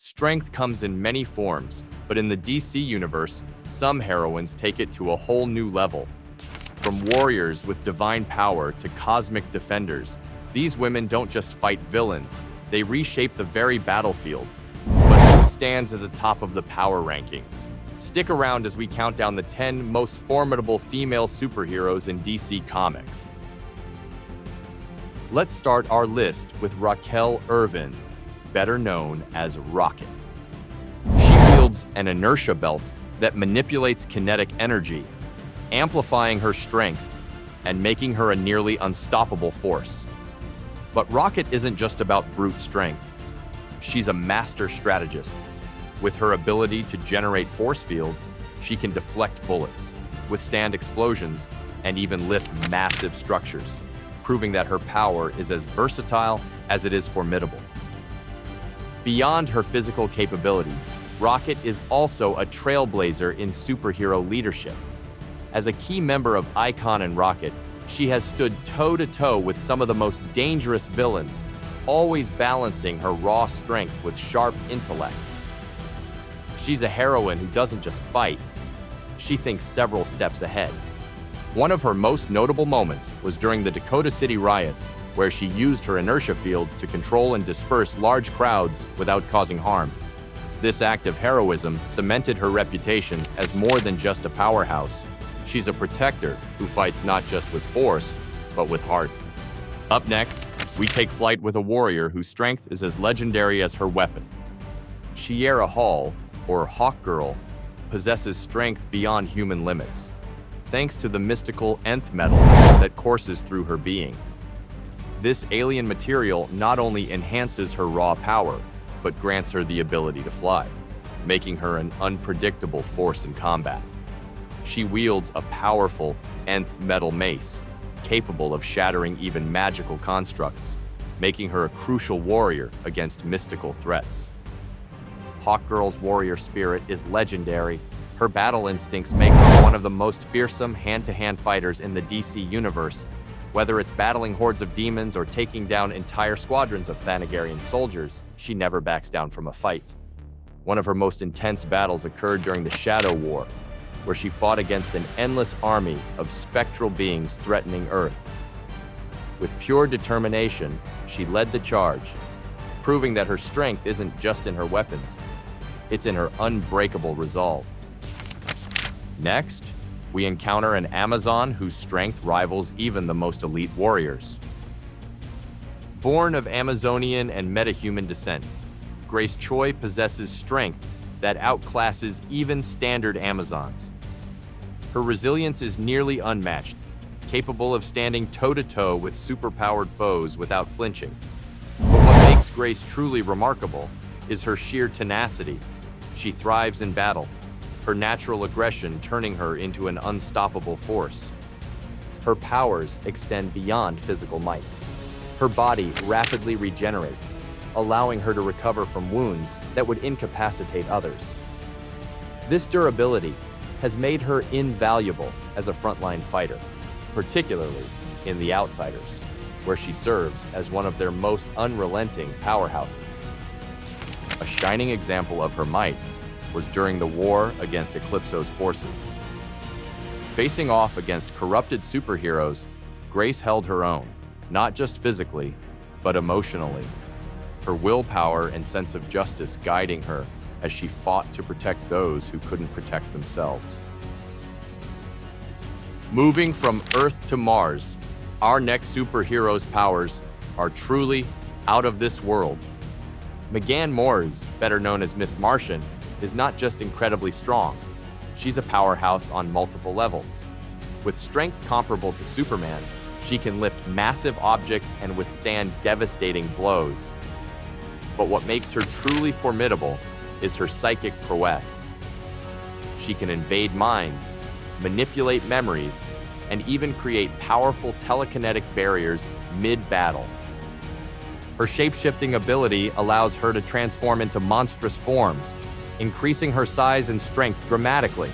Strength comes in many forms, but in the DC universe, some heroines take it to a whole new level. From warriors with divine power to cosmic defenders, these women don't just fight villains, they reshape the very battlefield. But who stands at the top of the power rankings? Stick around as we count down the 10 most formidable female superheroes in DC Comics. Let's start our list with Raquel Irvin, better known as Rocket. She wields an inertia belt that manipulates kinetic energy, amplifying her strength and making her a nearly unstoppable force. But Rocket isn't just about brute strength. She's a master strategist. With her ability to generate force fields, she can deflect bullets, withstand explosions, and even lift massive structures, proving that her power is as versatile as it is formidable. Beyond her physical capabilities, Rocket is also a trailblazer in superhero leadership. As a key member of Icon and Rocket, she has stood toe-to-toe with some of the most dangerous villains, always balancing her raw strength with sharp intellect. She's a heroine who doesn't just fight, she thinks several steps ahead. One of her most notable moments was during the Dakota City riots, where she used her inertia field to control and disperse large crowds without causing harm. This act of heroism cemented her reputation as more than just a powerhouse. She's a protector who fights not just with force, but with heart. Up next, we take flight with a warrior whose strength is as legendary as her weapon. Shiera Hall, or Hawkgirl, possesses strength beyond human limits, thanks to the mystical nth metal that courses through her being. This alien material not only enhances her raw power, but grants her the ability to fly, making her an unpredictable force in combat. She wields a powerful nth metal mace, capable of shattering even magical constructs, making her a crucial warrior against mystical threats. Hawkgirl's warrior spirit is legendary. Her battle instincts make her one of the most fearsome hand-to-hand fighters in the DC universe. Whether it's battling hordes of demons or taking down entire squadrons of Thanagarian soldiers, she never backs down from a fight. One of her most intense battles occurred during the Shadow War, where she fought against an endless army of spectral beings threatening Earth. With pure determination, she led the charge, proving that her strength isn't just in her weapons, it's in her unbreakable resolve. Next, we encounter an Amazon whose strength rivals even the most elite warriors. Born of Amazonian and metahuman descent, Grace Choi possesses strength that outclasses even standard Amazons. Her resilience is nearly unmatched, capable of standing toe-to-toe with superpowered foes without flinching. But what makes Grace truly remarkable is her sheer tenacity. She thrives in battle, her natural aggression turning her into an unstoppable force. Her powers extend beyond physical might. Her body rapidly regenerates, allowing her to recover from wounds that would incapacitate others. This durability has made her invaluable as a frontline fighter, particularly in The Outsiders, where she serves as one of their most unrelenting powerhouses. A shining example of her might was during the war against Eclipso's forces. Facing off against corrupted superheroes, Grace held her own, not just physically, but emotionally. Her willpower and sense of justice guiding her as she fought to protect those who couldn't protect themselves. Moving from Earth to Mars, our next superhero's powers are truly out of this world. Megan Moores, better known as Miss Martian, is not just incredibly strong, she's a powerhouse on multiple levels. With strength comparable to Superman, she can lift massive objects and withstand devastating blows. But what makes her truly formidable is her psychic prowess. She can invade minds, manipulate memories, and even create powerful telekinetic barriers mid-battle. Her shape-shifting ability allows her to transform into monstrous forms, increasing her size and strength dramatically.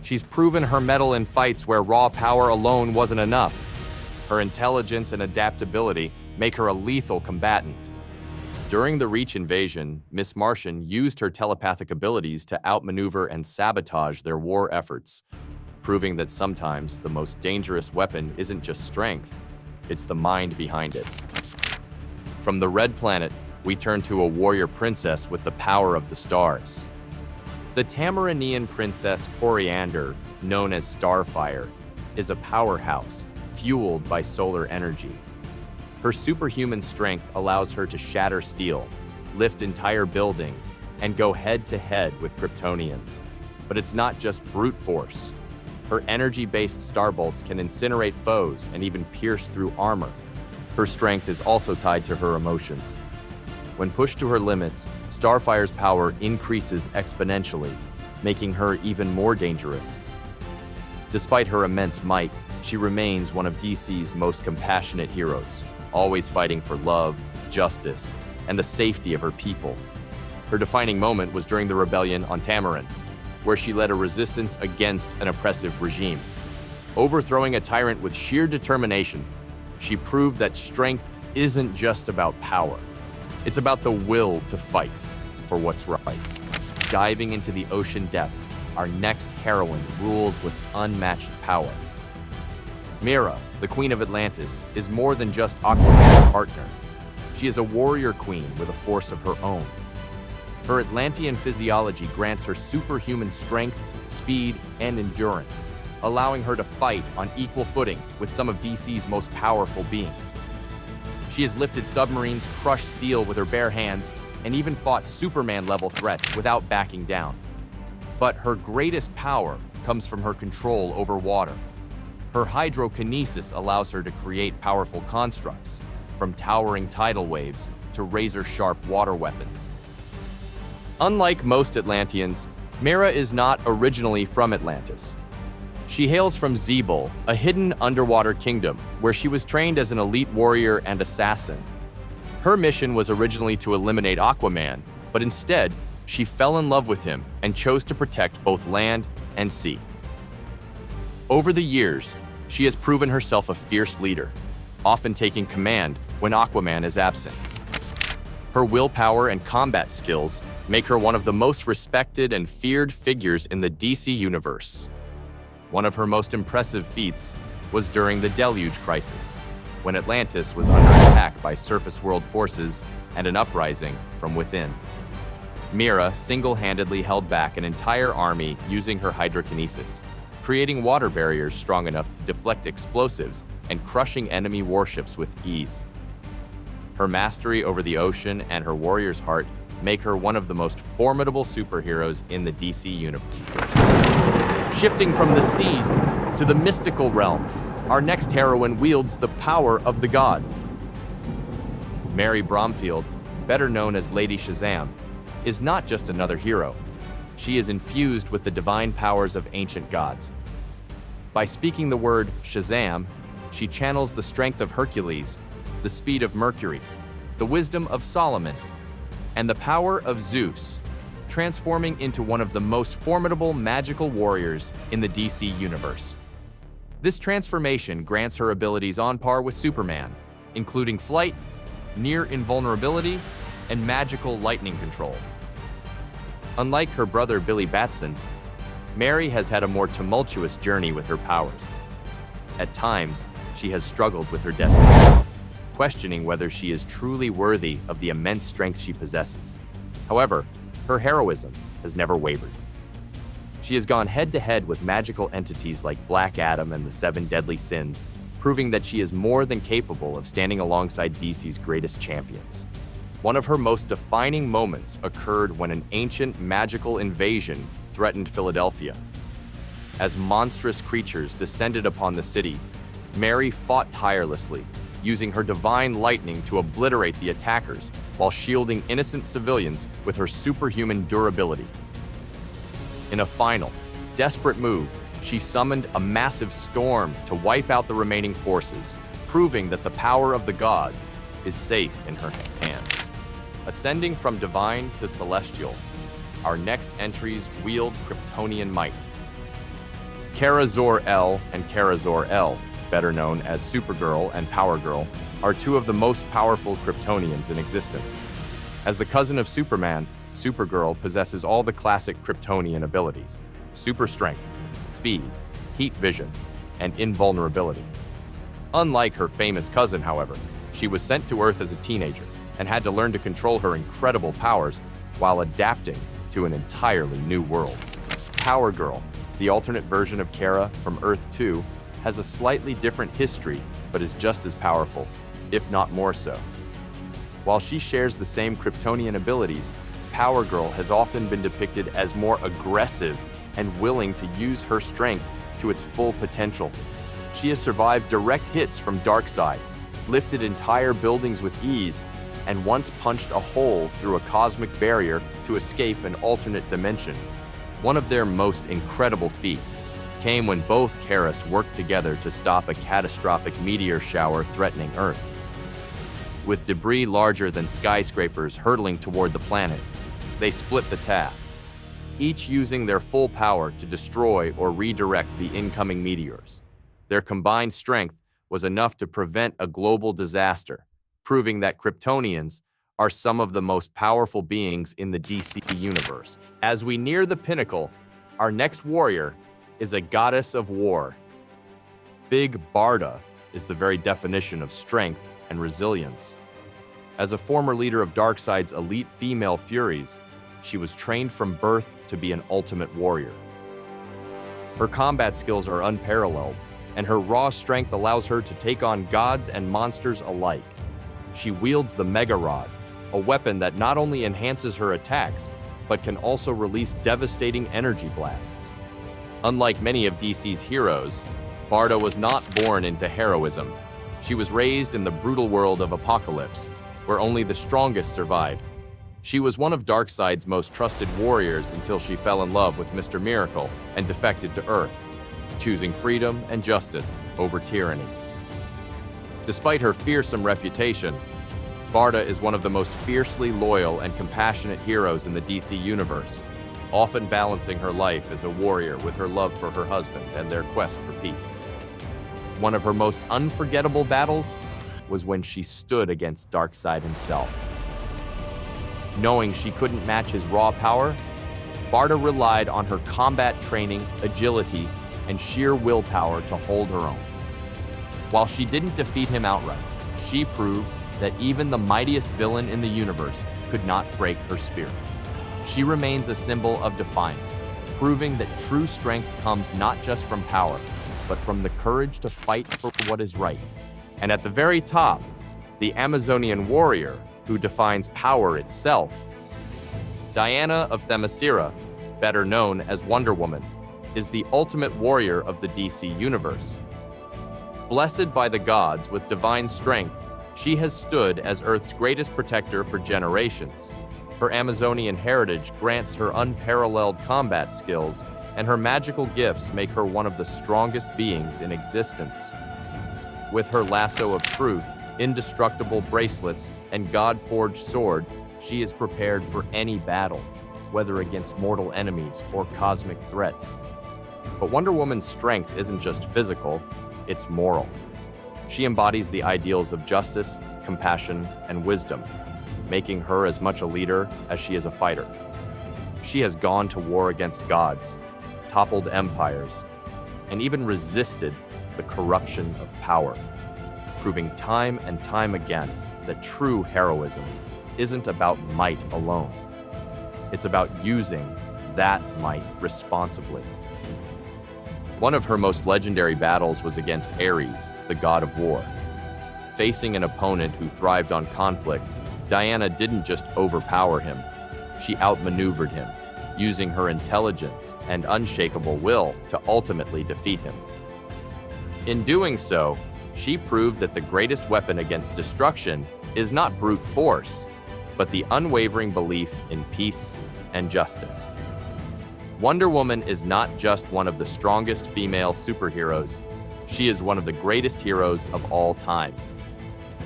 She's proven her mettle in fights where raw power alone wasn't enough. Her intelligence and adaptability make her a lethal combatant. During the Reach invasion, Miss Martian used her telepathic abilities to outmaneuver and sabotage their war efforts, proving that sometimes the most dangerous weapon isn't just strength, it's the mind behind it. From the Red Planet, we turn to a warrior princess with the power of the stars. The Tamaranian princess Coriander, known as Starfire, is a powerhouse fueled by solar energy. Her superhuman strength allows her to shatter steel, lift entire buildings, and go head-to-head with Kryptonians. But it's not just brute force. Her energy-based starbolts can incinerate foes and even pierce through armor. Her strength is also tied to her emotions. When pushed to her limits, Starfire's power increases exponentially, making her even more dangerous. Despite her immense might, she remains one of DC's most compassionate heroes, always fighting for love, justice, and the safety of her people. Her defining moment was during the rebellion on Tamaran, where she led a resistance against an oppressive regime. Overthrowing a tyrant with sheer determination, she proved that strength isn't just about power. It's about the will to fight for what's right. Diving into the ocean depths, our next heroine rules with unmatched power. Mera, the Queen of Atlantis, is more than just Aquaman's partner. She is a warrior queen with a force of her own. Her Atlantean physiology grants her superhuman strength, speed, and endurance, allowing her to fight on equal footing with some of DC's most powerful beings. She has lifted submarines, crushed steel with her bare hands, and even fought Superman-level threats without backing down. But her greatest power comes from her control over water. Her hydrokinesis allows her to create powerful constructs, from towering tidal waves to razor-sharp water weapons. Unlike most Atlanteans, Mera is not originally from Atlantis. She hails from Zeeble, a hidden underwater kingdom where she was trained as an elite warrior and assassin. Her mission was originally to eliminate Aquaman, but instead, she fell in love with him and chose to protect both land and sea. Over the years, she has proven herself a fierce leader, often taking command when Aquaman is absent. Her willpower and combat skills make her one of the most respected and feared figures in the DC universe. One of her most impressive feats was during the Deluge Crisis, when Atlantis was under attack by surface world forces and an uprising from within. Mera single-handedly held back an entire army using her hydrokinesis, creating water barriers strong enough to deflect explosives and crushing enemy warships with ease. Her mastery over the ocean and her warrior's heart make her one of the most formidable superheroes in the DC universe. Shifting from the seas to the mystical realms, our next heroine wields the power of the gods. Mary Bromfield, better known as Lady Shazam, is not just another hero. She is infused with the divine powers of ancient gods. By speaking the word Shazam, she channels the strength of Hercules, the speed of Mercury, the wisdom of Solomon, and the power of Zeus, transforming into one of the most formidable magical warriors in the DC universe. This transformation grants her abilities on par with Superman, including flight, near invulnerability, and magical lightning control. Unlike her brother Billy Batson, Mary has had a more tumultuous journey with her powers. At times, she has struggled with her destiny, questioning whether she is truly worthy of the immense strength she possesses. However, her heroism has never wavered. She has gone head-to-head with magical entities like Black Adam and the Seven Deadly Sins, proving that she is more than capable of standing alongside DC's greatest champions. One of her most defining moments occurred when an ancient magical invasion threatened Philadelphia. As monstrous creatures descended upon the city, Mary fought tirelessly, using her divine lightning to obliterate the attackers while shielding innocent civilians with her superhuman durability. In a final, desperate move, she summoned a massive storm to wipe out the remaining forces, proving that the power of the gods is safe in her hands. Ascending from divine to celestial, our next entries wield Kryptonian might. Kara Zor-El and Kara Zor-El, better known as Supergirl and Power Girl, are two of the most powerful Kryptonians in existence. As the cousin of Superman, Supergirl possesses all the classic Kryptonian abilities: super strength, speed, heat vision, and invulnerability. Unlike her famous cousin, however, she was sent to Earth as a teenager and had to learn to control her incredible powers while adapting to an entirely new world. Power Girl, the alternate version of Kara from Earth 2, has a slightly different history but is just as powerful, if not more so. While she shares the same Kryptonian abilities, Power Girl has often been depicted as more aggressive and willing to use her strength to its full potential. She has survived direct hits from Darkseid, lifted entire buildings with ease, and once punched a hole through a cosmic barrier to escape an alternate dimension. One of their most incredible feats came when both Karas worked together to stop a catastrophic meteor shower threatening Earth. With debris larger than skyscrapers hurtling toward the planet, they split the task, each using their full power to destroy or redirect the incoming meteors. Their combined strength was enough to prevent a global disaster, proving that Kryptonians are some of the most powerful beings in the DC universe. As we near the pinnacle, our next warrior is a goddess of war. Big Barda is the very definition of strength and resilience. As a former leader of Darkseid's elite female Furies, she was trained from birth to be an ultimate warrior. Her combat skills are unparalleled, and her raw strength allows her to take on gods and monsters alike. She wields the Mega Rod, a weapon that not only enhances her attacks, but can also release devastating energy blasts. Unlike many of DC's heroes, Barda was not born into heroism. She was raised in the brutal world of Apocalypse, where only the strongest survived. She was one of Darkseid's most trusted warriors until she fell in love with Mr. Miracle and defected to Earth, choosing freedom and justice over tyranny. Despite her fearsome reputation, Barda is one of the most fiercely loyal and compassionate heroes in the DC universe, often balancing her life as a warrior with her love for her husband and their quest for peace. One of her most unforgettable battles was when she stood against Darkseid himself. Knowing she couldn't match his raw power, Barda relied on her combat training, agility, and sheer willpower to hold her own. While she didn't defeat him outright, she proved that even the mightiest villain in the universe could not break her spirit. She remains a symbol of defiance, proving that true strength comes not just from power, but from the courage to fight for what is right. And at the very top, the Amazonian warrior who defines power itself. Diana of Themyscira, better known as Wonder Woman, is the ultimate warrior of the DC universe. Blessed by the gods with divine strength, she has stood as Earth's greatest protector for generations. Her Amazonian heritage grants her unparalleled combat skills, and her magical gifts make her one of the strongest beings in existence. With her lasso of truth, indestructible bracelets, and God-forged sword, she is prepared for any battle, whether against mortal enemies or cosmic threats. But Wonder Woman's strength isn't just physical, it's moral. She embodies the ideals of justice, compassion, and wisdom, making her as much a leader as she is a fighter. She has gone to war against gods, toppled empires, and even resisted the corruption of power, proving time and time again that true heroism isn't about might alone. It's about using that might responsibly. One of her most legendary battles was against Ares, the god of war. Facing an opponent who thrived on conflict, Diana didn't just overpower him, she outmaneuvered him, using her intelligence and unshakable will to ultimately defeat him. In doing so, she proved that the greatest weapon against destruction is not brute force, but the unwavering belief in peace and justice. Wonder Woman is not just one of the strongest female superheroes, she is one of the greatest heroes of all time.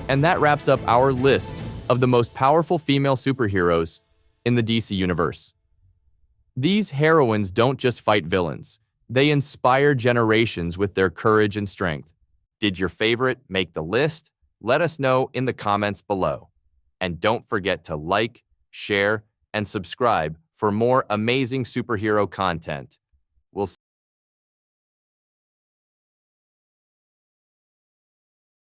And that wraps up our list of the most powerful female superheroes in the DC universe. These heroines don't just fight villains, they inspire generations with their courage and strength. Did your favorite make the list? Let us know in the comments below. And don't forget to like, share, and subscribe for more amazing superhero content.